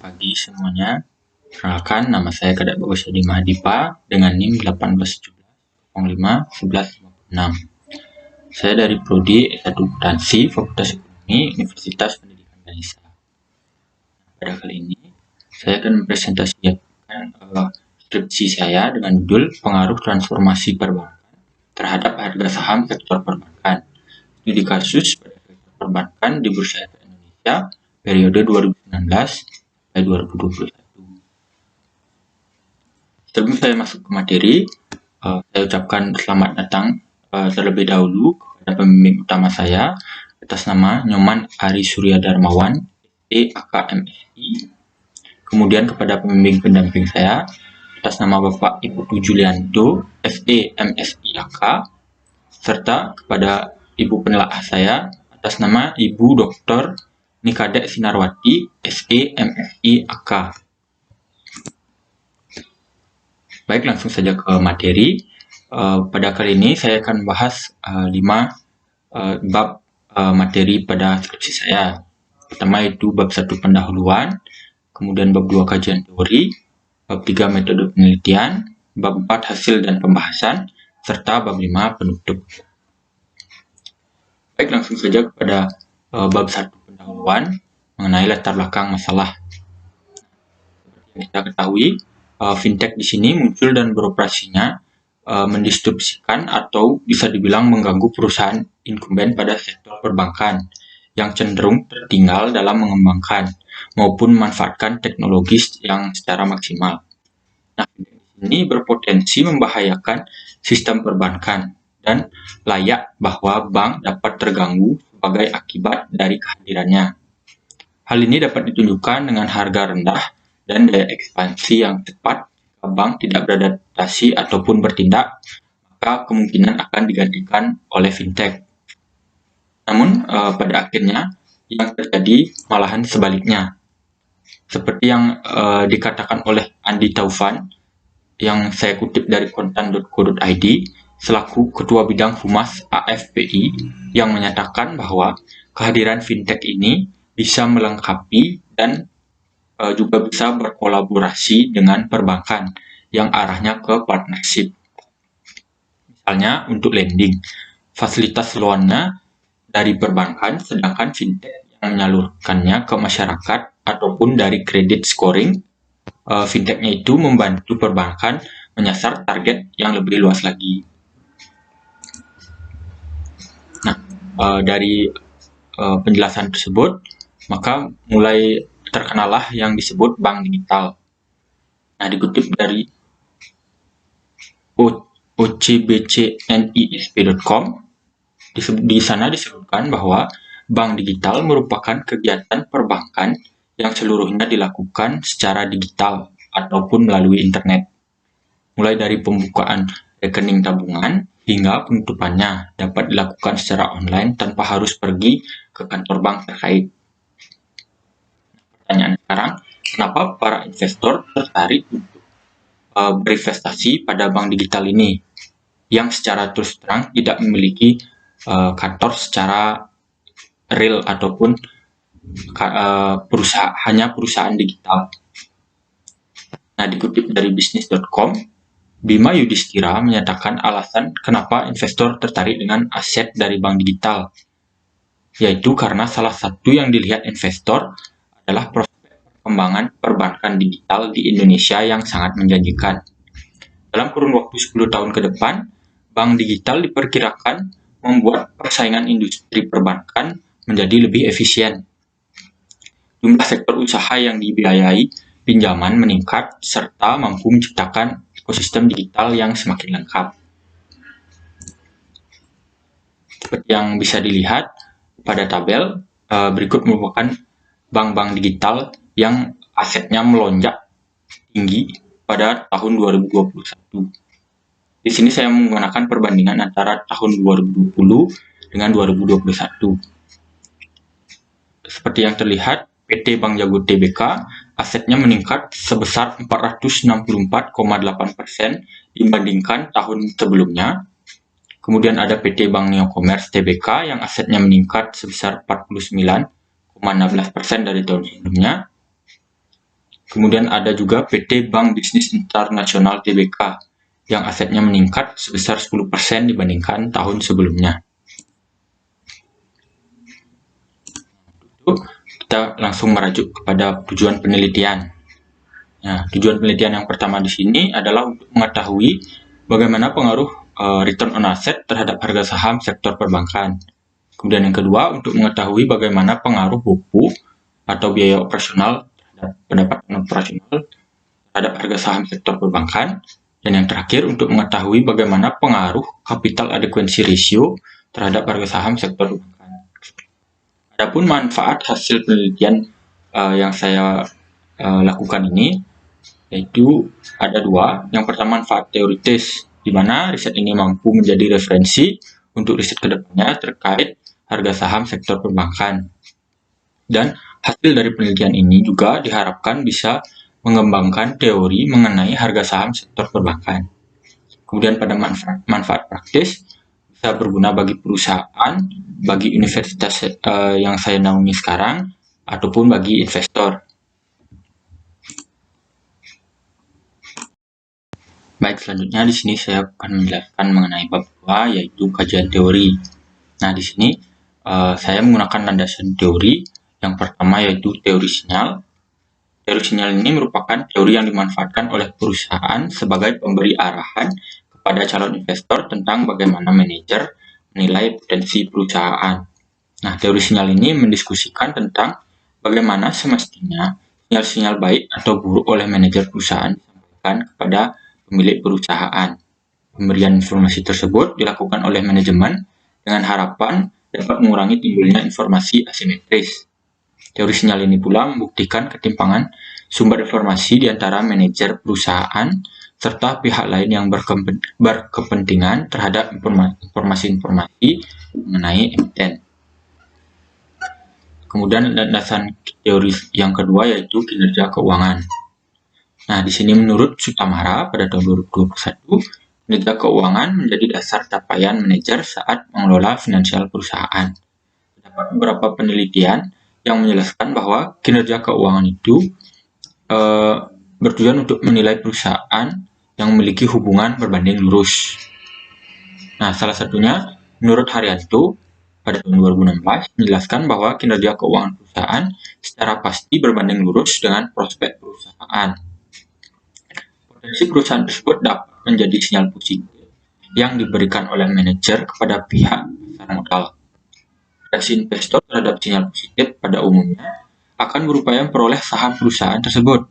Pagi semuanya, perkenalkan nama saya Kadek Bagus Hadi Mahadipa dengan NIM 1817051156. Saya dari Prodi S1 Akuntansi Fakultas Ekonomi Universitas Pendidikan Ganesha. Pada kali ini, saya akan mempresentasikan skripsi saya dengan judul Pengaruh Transformasi Perbankan terhadap harga saham sektor perbankan. Studi kasus pada sektor perbankan di Bursa Efek Indonesia periode 2019 sampai 2021. Sebelum saya masuk ke materi, saya ucapkan selamat datang terlebih dahulu kepada pembimbing utama saya atas nama Nyoman Ari Surya Darmawan, SE/AK/MSI. Kemudian kepada pembimbing pendamping saya atas nama Bapak Ibu Julianto, SE/MSI/AK, serta kepada Ibu penelaah saya atas nama Ibu Dr. Nikadek Sinarwati, SE/MSI/AK. Baik, langsung saja ke materi. Pada kali ini saya akan membahas 5 bab materi pada skripsi saya. Pertama itu bab 1 pendahuluan, kemudian bab 2 kajian teori, bab 3 metode penelitian, bab 4 hasil dan pembahasan, serta bab 5 penutup. Baik, langsung saja kepada bab 1 pendahuluan mengenai latar belakang masalah. Seperti yang kita ketahui, fintech di sini muncul dan beroperasinya mendistribusikan atau bisa dibilang mengganggu perusahaan incumbent pada sektor perbankan yang cenderung tertinggal dalam mengembangkan maupun memanfaatkan teknologi yang secara maksimal. Nah, ini berpotensi membahayakan sistem perbankan dan layak bahwa bank dapat terganggu sebagai akibat dari kehadirannya. Hal ini dapat ditunjukkan dengan harga rendah dan daya ekspansi yang cepat. Bank tidak beradaptasi ataupun bertindak, maka kemungkinan akan digantikan oleh fintech. Namun pada akhirnya yang terjadi malahan sebaliknya. Seperti yang dikatakan oleh Andi Taufan yang saya kutip dari kontan.co.id selaku Ketua Bidang Humas AFPI, yang menyatakan bahwa kehadiran fintech ini bisa melengkapi dan juga bisa berkolaborasi dengan perbankan yang arahnya ke partnership. Misalnya untuk lending, fasilitas loannya dari perbankan, sedangkan fintech yang menyalurkannya ke masyarakat, ataupun dari credit scoring, fintechnya itu membantu perbankan menyasar target yang lebih luas lagi. Nah, dari penjelasan tersebut, maka mulai terkenalah yang disebut bank digital. Nah, dikutip dari ocbcnisp.com, di sana disebutkan bahwa bank digital merupakan kegiatan perbankan yang seluruhnya dilakukan secara digital ataupun melalui internet. Mulai dari pembukaan rekening tabungan hingga penutupannya dapat dilakukan secara online tanpa harus pergi ke kantor bank terkait. Pertanyaan sekarang, kenapa para investor tertarik untuk berinvestasi pada bank digital ini yang secara terus terang tidak memiliki kantor secara real ataupun hanya perusahaan digital? Nah, dikutip dari bisnis.com, Bima Yudhistira menyatakan alasan kenapa investor tertarik dengan aset dari bank digital, yaitu karena salah satu yang dilihat investor adalah prospek perkembangan perbankan digital di Indonesia yang sangat menjanjikan. Dalam kurun waktu 10 tahun ke depan, bank digital diperkirakan membuat persaingan industri perbankan menjadi lebih efisien. Jumlah sektor usaha yang dibiayai pinjaman meningkat serta mampu menciptakan ekosistem digital yang semakin lengkap. Seperti yang bisa dilihat pada tabel berikut, merupakan bank-bank digital yang asetnya melonjak tinggi pada tahun 2021. Di sini saya menggunakan perbandingan antara tahun 2020 dengan 2021. Seperti yang terlihat, PT Bank Jago Tbk asetnya meningkat sebesar 464,8% dibandingkan tahun sebelumnya. Kemudian ada PT Bank Neo Commerce Tbk yang asetnya meningkat sebesar 49,16% dari tahun sebelumnya. Kemudian ada juga PT Bank Bisnis Internasional Tbk yang asetnya meningkat sebesar 10% dibandingkan tahun sebelumnya. Kita langsung merujuk kepada tujuan penelitian. Nah, tujuan penelitian yang pertama di sini adalah untuk mengetahui bagaimana pengaruh return on asset terhadap harga saham sektor perbankan. Kemudian yang kedua, untuk mengetahui bagaimana pengaruh BOPU atau biaya operasional terhadap pendapatan operasional terhadap harga saham sektor perbankan. Dan yang terakhir, untuk mengetahui bagaimana pengaruh capital adequacy ratio terhadap harga saham sektor perbankan. Adapun manfaat hasil penelitian yang saya lakukan ini, yaitu ada dua. Yang pertama, manfaat teoritis, di mana riset ini mampu menjadi referensi untuk riset kedepannya terkait harga saham sektor perbankan. Dan hasil dari penelitian ini juga diharapkan bisa mengembangkan teori mengenai harga saham sektor perbankan. Kemudian pada manfaat praktis, bisa berguna bagi perusahaan, bagi universitas yang saya naungi sekarang, ataupun bagi investor. Baik, selanjutnya di sini saya akan menjelaskan mengenai bab 2, yaitu kajian teori. Nah, di sini saya menggunakan landasan teori. Yang pertama yaitu teori sinyal. Teori sinyal ini merupakan teori yang dimanfaatkan oleh perusahaan sebagai pemberi arahan kepada calon investor tentang bagaimana manajer menilai potensi perusahaan. Nah, teori sinyal ini mendiskusikan tentang bagaimana semestinya sinyal-sinyal baik atau buruk oleh manajer perusahaan disampaikan kepada pemilik perusahaan. Pemberian informasi tersebut dilakukan oleh manajemen dengan harapan dapat mengurangi timbulnya informasi asimetris. Teori sinyal ini pula membuktikan ketimpangan sumber informasi di antara manajer perusahaan serta pihak lain yang berkepentingan terhadap informasi-informasi mengenai emiten. Kemudian landasan teori yang kedua yaitu kinerja keuangan. Nah, di sini menurut Sutamara pada tahun 2021, kinerja keuangan menjadi dasar capaian manajer saat mengelola finansial perusahaan. Terdapat beberapa penelitian yang menjelaskan bahwa kinerja keuangan itu bertujuan untuk menilai perusahaan yang memiliki hubungan berbanding lurus. Nah, salah satunya menurut Haryanto pada tahun 2016 menjelaskan bahwa kinerja keuangan perusahaan secara pasti berbanding lurus dengan prospek perusahaan. Potensi perusahaan tersebut dapat menjadi sinyal positif yang diberikan oleh manajer kepada pihak pasar modal. Reaksi investor terhadap sinyal positif pada umumnya akan berupaya memperoleh saham perusahaan tersebut.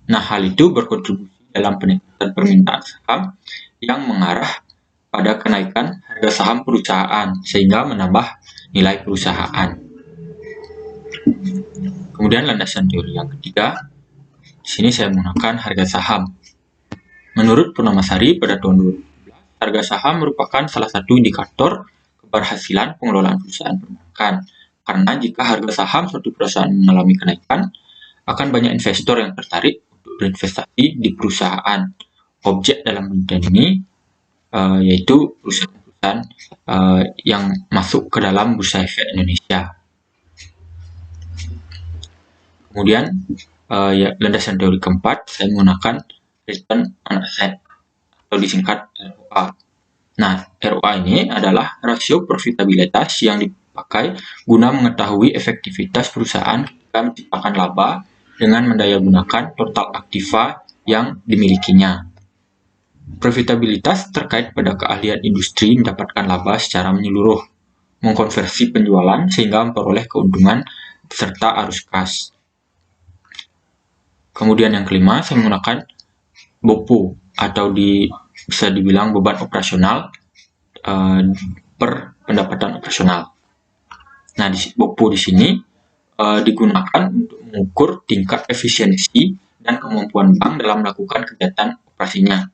Nah, hal itu berkontribusi dalam peningkatan permintaan saham yang mengarah pada kenaikan harga saham perusahaan sehingga menambah nilai perusahaan. Kemudian landasan teori yang ketiga, di sini saya menggunakan harga saham. Menurut Purnamasari pada tahun 2017, harga saham merupakan salah satu indikator keberhasilan pengelolaan perusahaan perbankan. Karena jika harga saham suatu perusahaan mengalami kenaikan, akan banyak investor yang tertarik untuk berinvestasi di perusahaan. Objek dalam penelitian ini yaitu perusahaan-perusahaan yang masuk ke dalam Bursa Efek Indonesia. Kemudian landasan teori keempat, saya menggunakan return on asset atau disingkat ROA. Nah, ROA ini adalah rasio profitabilitas yang dipakai guna mengetahui efektivitas perusahaan ketika menciptakan laba dengan mendayagunakan total aktiva yang dimilikinya. Profitabilitas terkait pada keahlian industri mendapatkan laba secara menyeluruh, mengkonversi penjualan sehingga memperoleh keuntungan serta arus kas. Kemudian yang kelima, saya menggunakan BOPU atau bisa dibilang beban operasional per pendapatan operasional. Nah, BOPU di sini digunakan untuk mengukur tingkat efisiensi dan kemampuan bank dalam melakukan kegiatan operasinya.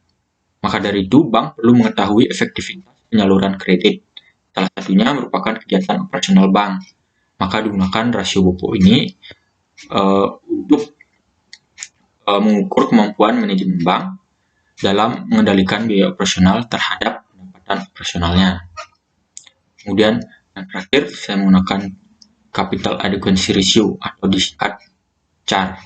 Maka dari itu, bank perlu mengetahui efektivitas penyaluran kredit. Salah satunya merupakan kegiatan operasional bank. Maka digunakan rasio BOPU ini untuk mengukur kemampuan manajemen bank dalam mengendalikan biaya operasional terhadap pendapatan operasionalnya. Kemudian yang terakhir, saya menggunakan capital adequacy ratio atau disingkat CAR.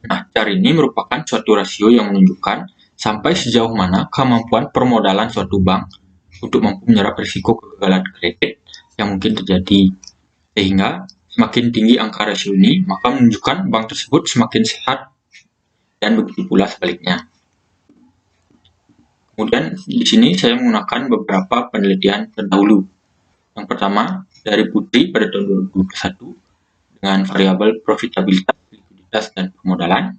Nah, CAR ini merupakan suatu rasio yang menunjukkan sampai sejauh mana kemampuan permodalan suatu bank untuk mampu menyerap risiko kegagalan kredit yang mungkin terjadi. Sehingga semakin tinggi angka rasio ini, maka menunjukkan bank tersebut semakin sehat, dan begitu pula sebaliknya. Kemudian di sini saya menggunakan beberapa penelitian terdahulu. Yang pertama, dari Putri pada tahun 2021 dengan variabel profitabilitas, likuiditas, dan permodalan.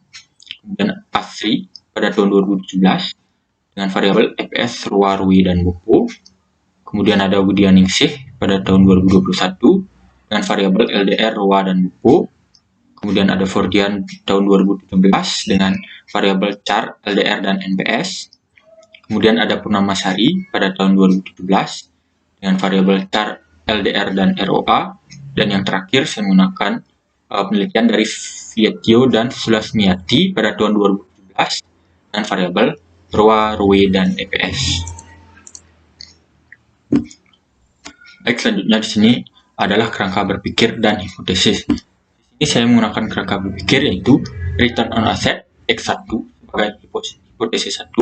Kemudian Asri pada tahun 2017 dengan variabel EPS, ROA, ROE, dan BOPO. Kemudian ada Widianingsih pada tahun 2021 dengan variabel LDR, ROA, dan BOPO. Kemudian ada Fordian tahun 2017 dengan variabel CAR, LDR, dan NPS. Kemudian ada Purnamasari pada tahun 2017 dengan variabel CAR, LDR, dan ROA. Dan yang terakhir saya menggunakan penelitian dari Vietio dan Sulasmiati pada tahun 2017 dengan variabel ROA, ROE, dan EPS. Baik, selanjutnya di sini adalah kerangka berpikir dan hipotesis. Di sini saya menggunakan kerangka berpikir yaitu return on asset X1 sebagai hipotesis 1,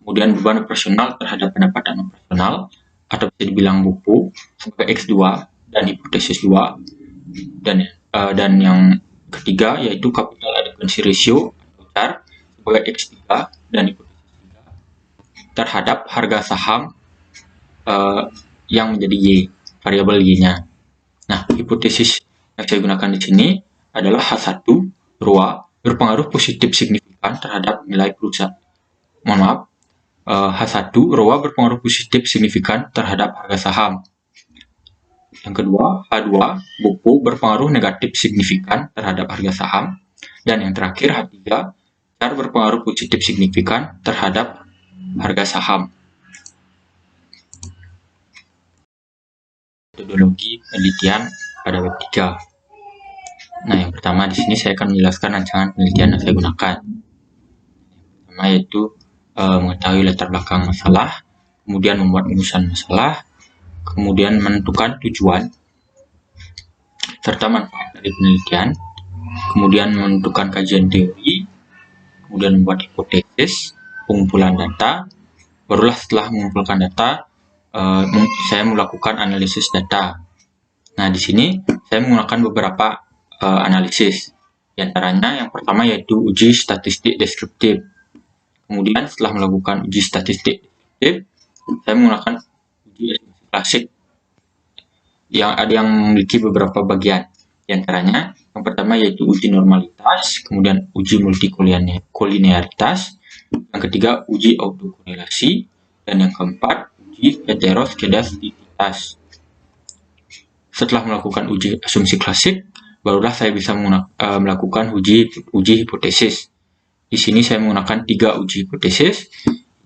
kemudian beban operasional terhadap pendapatan operasional atau bisa dibilang BOPO sebagai X2 dan hipotesis 2, dan yang ketiga yaitu capital adequacy ratio atau CAR sebagai X3 dan hipotesis 3 terhadap harga saham yang menjadi Y, variabel Y-nya. Nah, hipotesis yang saya gunakan di sini adalah H1 ROA berpengaruh positif signifikan terhadap nilai perusahaan. H1 ROA berpengaruh positif signifikan terhadap harga saham. Yang kedua, H2 BOPO berpengaruh negatif signifikan terhadap harga saham. Dan yang terakhir, H3 CAR berpengaruh positif signifikan terhadap harga saham. Metodologi penelitian pada bab 3. Nah, yang pertama di sini saya akan menjelaskan rancangan penelitian yang saya gunakan. Yang pertama yaitu mengetahui latar belakang masalah, kemudian membuat rumusan masalah, kemudian menentukan tujuan serta manfaat dari penelitian, kemudian menentukan kajian teori, kemudian membuat hipotesis, pengumpulan data. Barulah setelah mengumpulkan data, saya melakukan analisis data. Nah, di sini saya menggunakan beberapa analisis. Di antaranya yang pertama yaitu uji statistik deskriptif. Kemudian setelah melakukan uji statistik deskriptif, saya menggunakan uji asumsi klasik yang memiliki beberapa bagian. Di antaranya yang pertama yaitu uji normalitas, kemudian uji multikolinearitas, yang ketiga uji autokorelasi, dan yang keempat uji heteroskedastisitas. Setelah melakukan uji asumsi klasik, barulah saya bisa melakukan uji hipotesis. Di sini saya menggunakan 3 uji hipotesis.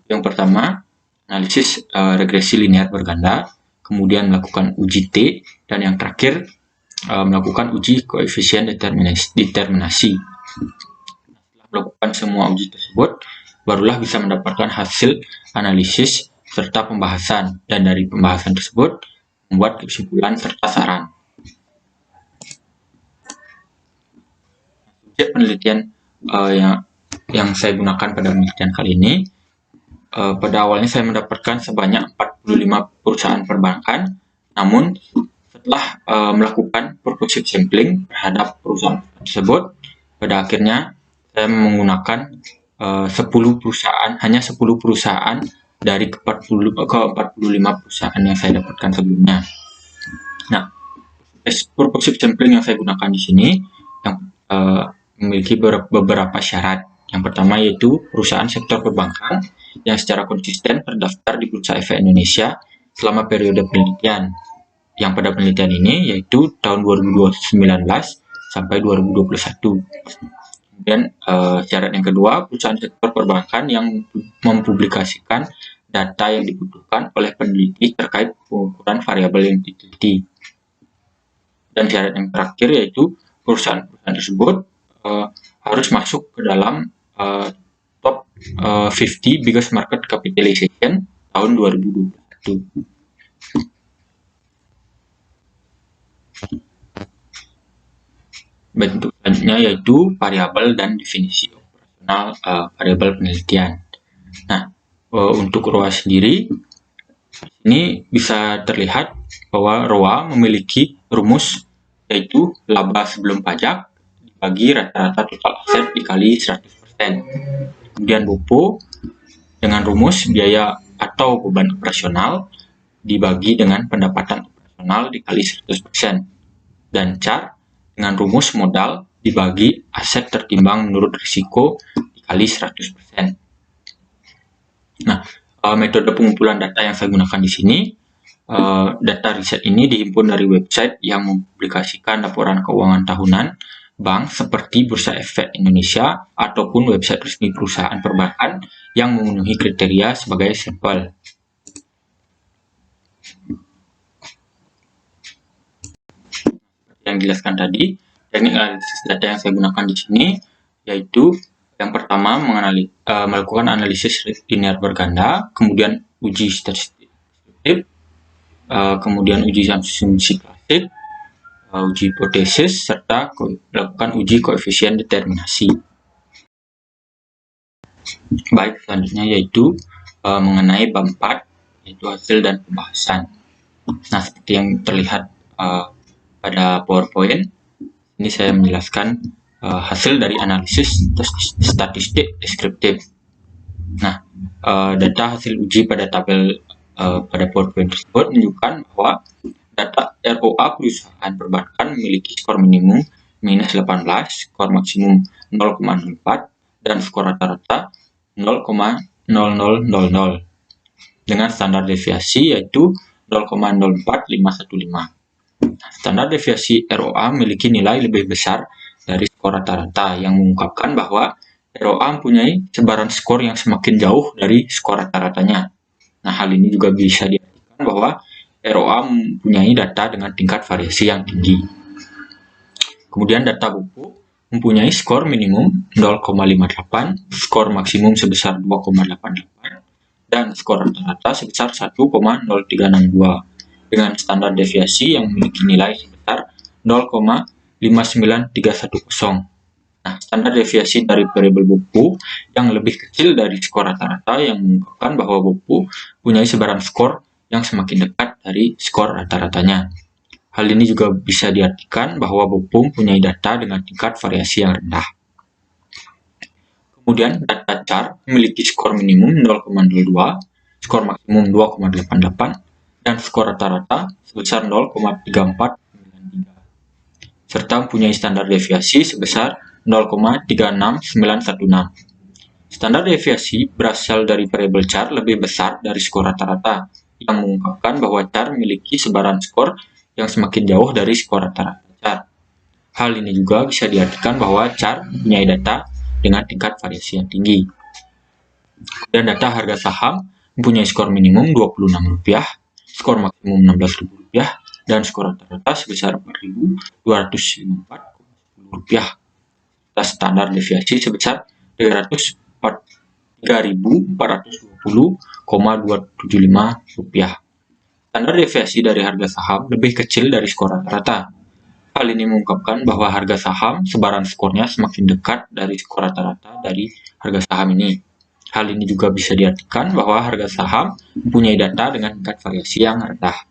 Yang pertama, analisis regresi linear berganda, kemudian melakukan uji T, dan yang terakhir melakukan uji koefisien determinasi. Setelah melakukan semua uji tersebut, barulah bisa mendapatkan hasil analisis serta pembahasan, dan dari pembahasan tersebut membuat kesimpulan serta saran. Subjek penelitian yang saya gunakan pada penelitian kali ini, pada awalnya saya mendapatkan sebanyak 45 perusahaan perbankan, namun setelah melakukan purposive sampling terhadap perusahaan tersebut, pada akhirnya saya menggunakan 10 perusahaan, hanya 10 perusahaan dari ke 45 perusahaan yang saya dapatkan sebelumnya. Nah, purposive sampling yang saya gunakan di sini yang memiliki beberapa syarat. Yang pertama yaitu perusahaan sektor perbankan yang secara konsisten terdaftar di Bursa Efek Indonesia selama periode penelitian. Yang pada penelitian ini yaitu tahun 2019 sampai 2021. Kemudian syarat yang kedua, perusahaan sektor perbankan yang mempublikasikan data yang dibutuhkan oleh peneliti terkait pengukuran variabel yang diteliti. Dan syarat yang terakhir yaitu perusahaan-perusahaan tersebut harus masuk ke dalam top 50 biggest market capitalization tahun 2021. Baik, untuk Selanjutnya yaitu variabel dan definisi operasional variabel penelitian. Nah, untuk ROA sendiri, ini bisa terlihat bahwa ROA memiliki rumus yaitu laba sebelum pajak dibagi rata-rata total aset dikali 100%. Kemudian BOPO dengan rumus biaya atau beban operasional dibagi dengan pendapatan operasional dikali 100%. Dan CAR dengan rumus modal dibagi aset tertimbang menurut risiko dikali 100%. Nah, metode pengumpulan data yang saya gunakan di sini, data riset ini dihimpun dari website yang mempublikasikan laporan keuangan tahunan bank seperti Bursa Efek Indonesia ataupun website resmi perusahaan perbankan yang memenuhi kriteria sebagai sampel. Yang dijelaskan tadi, teknik analisis data yang saya gunakan di sini yaitu yang pertama melakukan analisis linear berganda, kemudian uji statistik, kemudian uji asumsi klasik, uji hipotesis, serta melakukan uji koefisien determinasi. Baik, selanjutnya yaitu mengenai bab 4, yaitu hasil dan pembahasan. Nah, seperti yang terlihat pada PowerPoint, ini saya menjelaskan hasil dari analisis statistik deskriptif. Nah, data hasil uji pada tabel pada PowerPoint tersebut menunjukkan bahwa data ROA perusahaan perbankan memiliki skor minimum minus 18, skor maksimum 0,04, dan skor rata-rata 0,0000 dengan standar deviasi yaitu 0,04515. Standar deviasi ROA memiliki nilai lebih besar dari skor rata-rata yang mengungkapkan bahwa ROA mempunyai sebaran skor yang semakin jauh dari skor rata-ratanya. Nah, hal ini juga bisa diartikan bahwa ROA mempunyai data dengan tingkat variasi yang tinggi. Kemudian data BOPO mempunyai skor minimum 0,58, skor maksimum sebesar 2,88, dan skor rata-rata sebesar 1,0362 dengan standar deviasi yang memiliki nilai sebesar 0,59310. Nah, standar deviasi dari variabel BOPO yang lebih kecil dari skor rata-rata yang mengungkapkan bahwa BOPO mempunyai sebaran skor yang semakin dekat dari skor rata-ratanya. Hal ini juga bisa diartikan bahwa BOPO mempunyai data dengan tingkat variasi yang rendah. Kemudian data CAR memiliki skor minimum 0,02, skor maksimum 2,88, dan skor rata-rata sebesar 0,3493, serta mempunyai standar deviasi sebesar 0,36916. Standar deviasi berasal dari variabel CAR lebih besar dari skor rata-rata, yang mengungkapkan bahwa CAR memiliki sebaran skor yang semakin jauh dari skor rata-rata CAR. Hal ini juga bisa diartikan bahwa CAR mempunyai data dengan tingkat variasi yang tinggi. Dan data harga saham mempunyai skor minimum Rp26, skor maksimum Rp16.000, dan skor rata-rata sebesar Rp4.254,10, serta standar deviasi sebesar Rp3.420,275. Standar deviasi dari harga saham lebih kecil dari skor rata-rata. Hal ini mengungkapkan bahwa harga saham sebaran skornya semakin dekat dari skor rata-rata dari harga saham ini. Hal ini juga bisa diartikan bahwa harga saham mempunyai data dengan tingkat variasi yang rendah.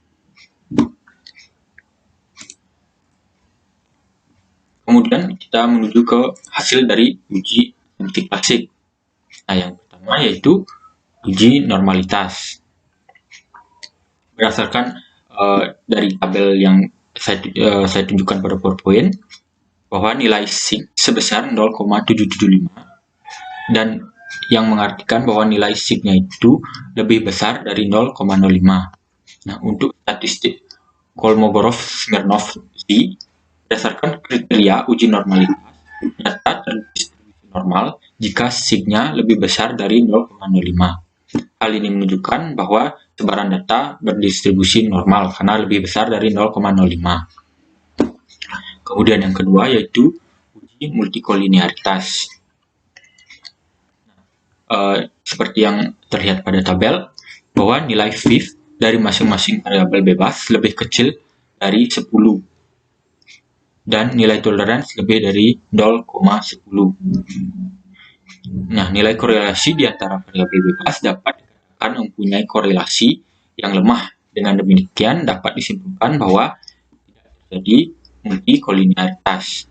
Kemudian kita menuju ke hasil dari uji asumsi klasik. Nah, yang pertama yaitu uji normalitas. Berdasarkan dari tabel yang saya tunjukkan pada PowerPoint, bahwa nilai SIG sebesar 0,775 dan yang mengartikan bahwa nilai SIG-nya itu lebih besar dari 0,05. Nah, untuk statistik Kolmogorov-Smirnov-Z, berdasarkan kriteria uji normalitas, data terdistribusi normal jika SIG-nya lebih besar dari 0,05. Hal ini menunjukkan bahwa sebaran data berdistribusi normal karena lebih besar dari 0,05. Kemudian yang kedua yaitu uji multikolinearitas. Seperti yang terlihat pada tabel, bahwa nilai VIF dari masing-masing variabel bebas lebih kecil dari 10. dan nilai toleransi lebih dari 0,10. Nah, nilai korelasi di antara variabel bebas dapat dikatakan mempunyai korelasi yang lemah. Dengan demikian dapat disimpulkan bahwa tidak terjadi multikolinearitas.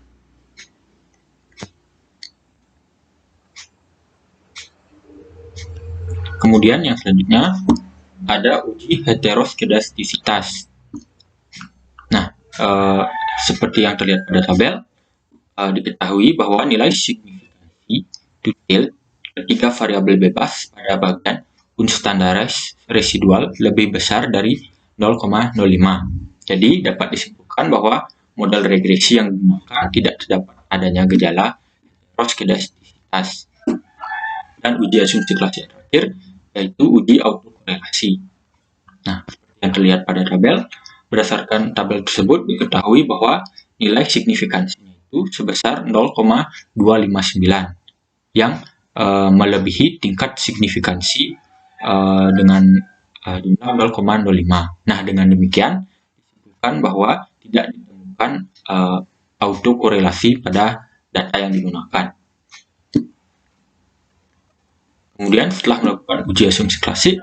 Kemudian yang selanjutnya ada uji heteroskedastisitas. Nah, seperti yang terlihat pada tabel, diketahui bahwa nilai signifikansi detail ketika variabel bebas pada bagian unstandarized residual lebih besar dari 0,05. Jadi dapat disimpulkan bahwa model regresi yang digunakan tidak terdapat adanya gejala heteroskedastisitas. Dan uji asumsi kelas yang terakhir yaitu uji autokorelasi. Nah, seperti yang terlihat pada tabel, berdasarkan tabel tersebut diketahui bahwa nilai signifikansinya itu sebesar 0,259 yang melebihi tingkat signifikansi dengan jumlah 0,05. Nah, dengan demikian disebutkan bahwa tidak ditemukan autokorelasi pada data yang digunakan. Kemudian setelah melakukan uji asumsi klasik,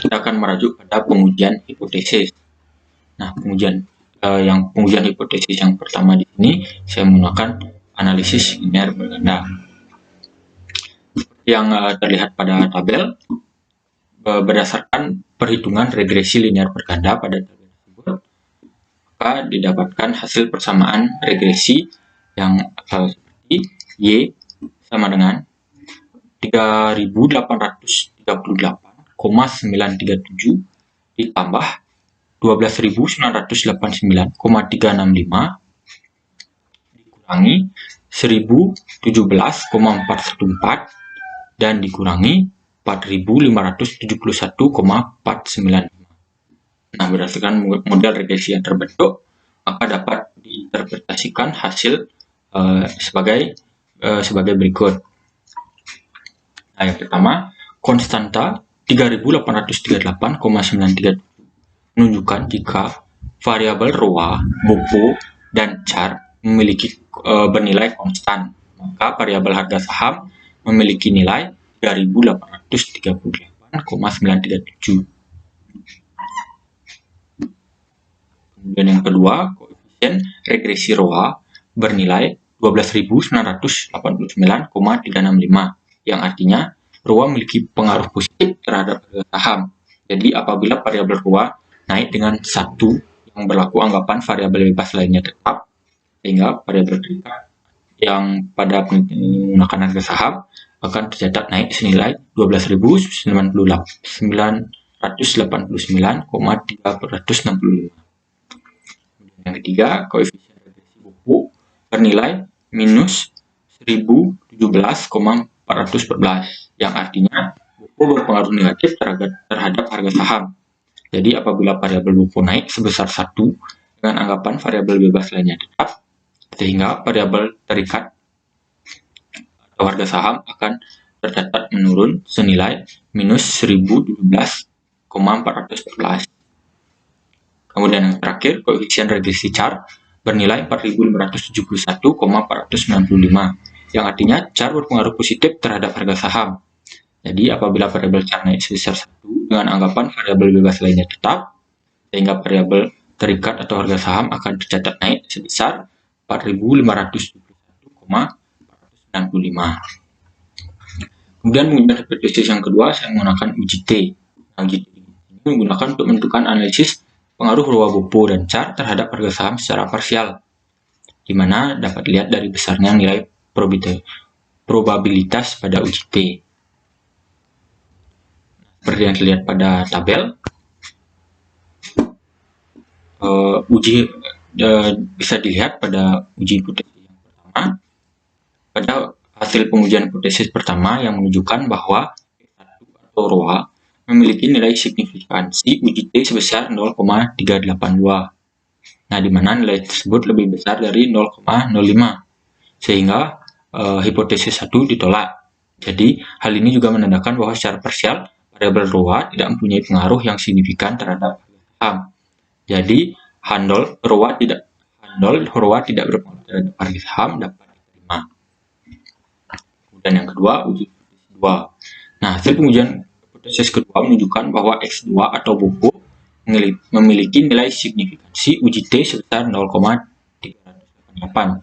kita akan merujuk pada pengujian hipotesis. Nah, pengujian hipotesis yang pertama di sini saya menggunakan analisis linear berganda. Seperti yang terlihat pada tabel, berdasarkan perhitungan regresi linear berganda pada tabel tersebut, maka didapatkan hasil persamaan regresi yang seperti Y sama dengan 3.838,937 ditambah 12.989,365 dikurangi 1.017,414 dan dikurangi 4.571,495. Nah, berdasarkan model regresi yang terbentuk, maka dapat diinterpretasikan hasil sebagai berikut. Nah, yang pertama, konstanta 3.838,937 menunjukkan jika variabel ROA, BOPO, dan CHAR memiliki bernilai konstan, maka variabel harga saham memiliki nilai 3.838,937. Kemudian yang kedua, koefisien regresi ROA bernilai 12.989,365. yang artinya ROA memiliki pengaruh positif terhadap harga saham. Jadi apabila variabel ROA naik dengan 1 yang berlaku anggapan variabel bebas lainnya tetap, sehingga variabel terikat yang pada menggunakan harga saham akan tercatat naik senilai 12.989,365. Yang ketiga, koefisien regresi BOPO bernilai minus 1017,414, yang artinya BOPO berpengaruh negatif terhadap harga saham. Jadi apabila variabel BOPO naik sebesar 1 dengan anggapan variabel bebas lainnya tetap, sehingga variabel terikat atau harga saham akan tercatat menurun senilai minus 1017,414. Kemudian yang terakhir, koefisien regresi CHAR bernilai 4.571,495, yang artinya CHAR berpengaruh positif terhadap harga saham. Jadi apabila variabel CHAR naik sebesar 1 dengan anggapan variabel bebas lainnya tetap, sehingga variabel terikat atau harga saham akan tercatat naik sebesar 4.571,495. Kemudian pengujian hipotesis yang kedua, saya menggunakan uji T. Nah, uji T ini menggunakan untuk menentukan analisis pengaruh ROA BOPO dan CHAR terhadap harga saham secara parsial, di mana dapat dilihat dari besarnya nilai probabilitas pada uji T. Seperti yang terlihat pada tabel, bisa dilihat pada uji hipotesis yang pertama, pada hasil pengujian hipotesis pertama yang menunjukkan bahwa E1 atau ROA memiliki nilai signifikansi uji T sebesar 0,382. Nah, di mana nilai tersebut lebih besar dari 0,05, sehingga hipotesis 1 ditolak. Jadi, hal ini juga menandakan bahwa secara parsial, variabel ROA tidak mempunyai pengaruh yang signifikan terhadap saham. Jadi, handle ROA tidak handal ROA tidak berpengaruh terhadap harga saham dapat diterima. Kemudian yang kedua, uji hipotesis 2. Nah, hasil pengujian hipotesis kedua menunjukkan bahwa X2 atau buku memiliki nilai signifikansi uji T sebesar 0,388,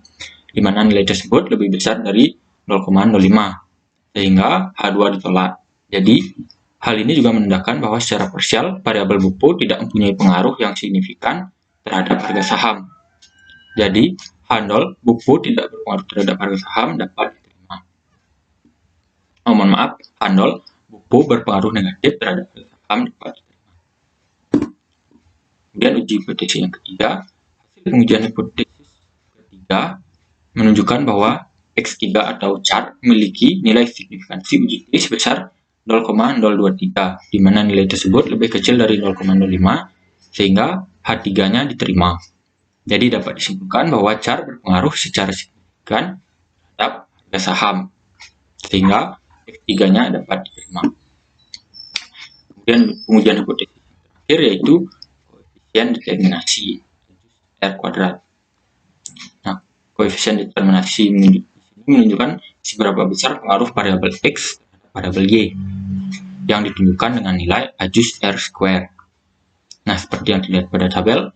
di mana nilai tersebut lebih besar dari 0,05, sehingga H2 ditolak. Jadi, hal ini juga menandakan bahwa secara parsial, variabel buku tidak mempunyai pengaruh yang signifikan terhadap harga saham. Jadi, H0 buku tidak berpengaruh terhadap harga saham dapat diterima. Mohon maaf, H0 buku berpengaruh negatif terhadap harga saham dapat diterima. Kemudian uji hipotesis yang ketiga, hasil pengujian hipotesis ketiga menunjukkan bahwa X3 atau char memiliki nilai signifikansi uji T sebesar 0,023, di mana nilai tersebut lebih kecil dari 0,05, sehingga H3-nya diterima. Jadi dapat disimpulkan bahwa char berpengaruh secara signifikan terhadap harga saham, sehingga X3-nya dapat diterima. Kemudian pengujian hipotesis terakhir yaitu koefisien determinasi R kuadrat. Nah, koefisien determinasi menunjukkan seberapa besar pengaruh variabel X terhadap variabel Y yang ditunjukkan dengan nilai adjust R square. Nah, seperti yang terlihat pada tabel,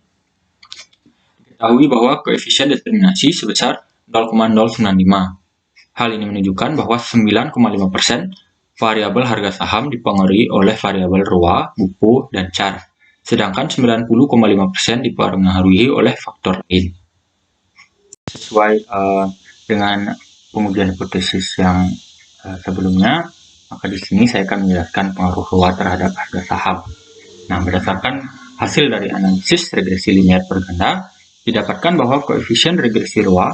diketahui bahwa koefisien determinasi sebesar 0,095. Hal ini menunjukkan bahwa 9,5% variabel harga saham dipengaruhi oleh variabel ROA, buku, dan char, sedangkan 90,5% dipengaruhi oleh faktor lain. Sesuai dengan pengujian hipotesis yang sebelumnya, maka di sini saya akan menjelaskan pengaruh ROA terhadap harga saham. Nah, berdasarkan hasil dari analisis regresi linear berganda, didapatkan bahwa koefisien regresi ROA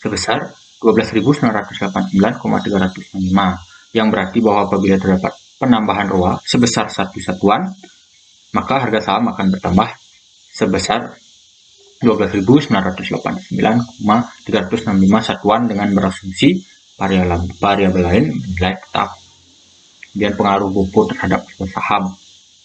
sebesar 12.989,365, yang berarti bahwa apabila terdapat penambahan ROA sebesar 1 satuan, maka harga saham akan bertambah sebesar 12.989,365 satuan dengan berasumsi variabel lain nilai tetap. Kemudian pengaruh buku terhadap harga saham.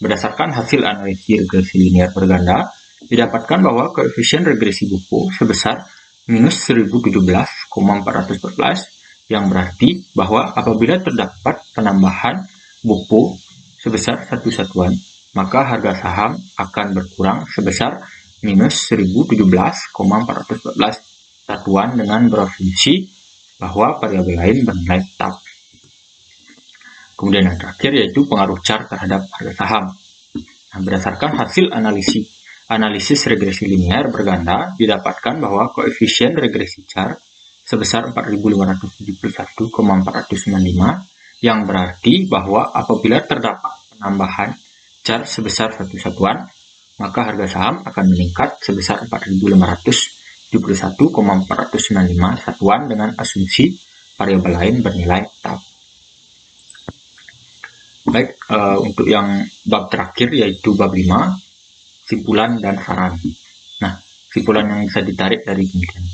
Berdasarkan hasil analisis regresi linear berganda, didapatkan bahwa koefisien regresi buku sebesar minus 1017,414, yang berarti bahwa apabila terdapat penambahan buku sebesar 1 satuan, maka harga saham akan berkurang sebesar minus 1017,414 satuan dengan berasumsi bahwa variabel lain bernilai tetap. Kemudian yang terakhir yaitu pengaruh char terhadap harga saham. Nah, berdasarkan hasil analisis regresi linear berganda, didapatkan bahwa koefisien regresi char sebesar 4.571,495, yang berarti bahwa apabila terdapat penambahan char sebesar 1 satuan, maka harga saham akan meningkat sebesar 4.571,495 satuan dengan asumsi variabel lain bernilai tetap. Baik, untuk yang bab terakhir yaitu bab 5, simpulan dan saran. Nah, simpulan yang bisa ditarik dari penelitian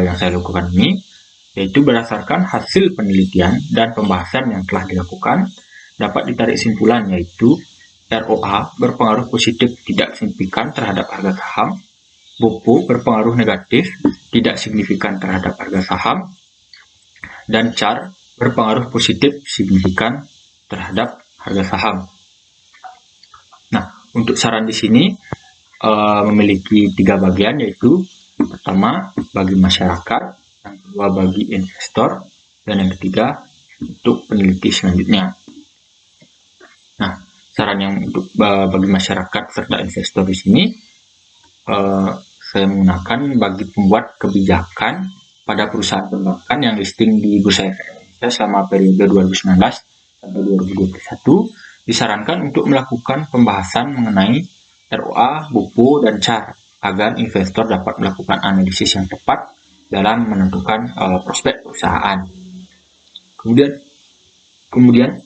yang saya lakukan ini, yaitu berdasarkan hasil penelitian dan pembahasan yang telah dilakukan, dapat ditarik simpulan yaitu ROA berpengaruh positif tidak signifikan terhadap harga saham, buku berpengaruh negatif tidak signifikan terhadap harga saham, dan char berpengaruh positif signifikan terhadap harga saham. Nah, untuk saran di sini memiliki 3 bagian, yaitu pertama bagi masyarakat, yang kedua bagi investor, dan yang ketiga untuk peneliti selanjutnya. Nah, saran yang untuk bagi masyarakat serta investor di sini, saya menggunakan bagi pembuat kebijakan pada perusahaan perbankan yang listing di Bursa Efek Indonesia selama periode 2019 sampai 2021, disarankan untuk melakukan pembahasan mengenai ROA, buku, dan char agar investor dapat melakukan analisis yang tepat dalam menentukan prospek perusahaan. Kemudian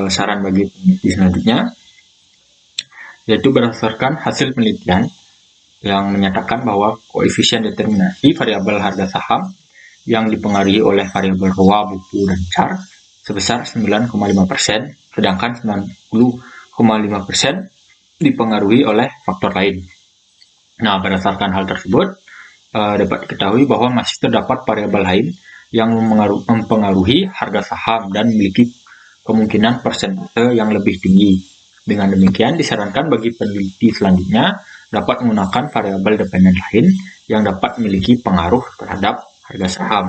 saran bagi peneliti selanjutnya yaitu berdasarkan hasil penelitian yang menyatakan bahwa koefisien determinasi variabel harga saham yang dipengaruhi oleh variabel ROA, buku, dan char sebesar 9,5%, sedangkan 90,5% dipengaruhi oleh faktor lain. Nah, berdasarkan hal tersebut, dapat diketahui bahwa masih terdapat variabel lain yang mempengaruhi harga saham dan memiliki kemungkinan persentase yang lebih tinggi. Dengan demikian, disarankan bagi peneliti selanjutnya dapat menggunakan variabel dependen lain yang dapat memiliki pengaruh terhadap harga saham.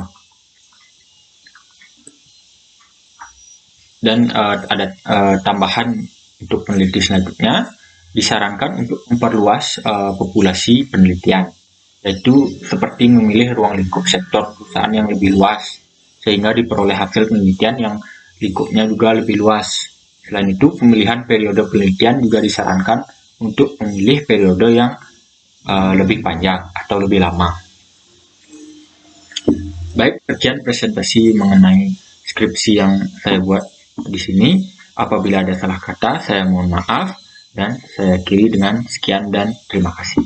Dan ada tambahan untuk peneliti selanjutnya, disarankan untuk memperluas populasi penelitian, yaitu seperti memilih ruang lingkup sektor perusahaan yang lebih luas, sehingga diperoleh hasil penelitian yang lingkupnya juga lebih luas. Selain itu, pemilihan periode penelitian juga disarankan untuk memilih periode yang lebih panjang atau lebih lama. Baik, sekian presentasi mengenai skripsi yang saya buat di sini. Apabila ada salah kata, saya mohon maaf, dan saya akhiri dengan sekian dan terima kasih.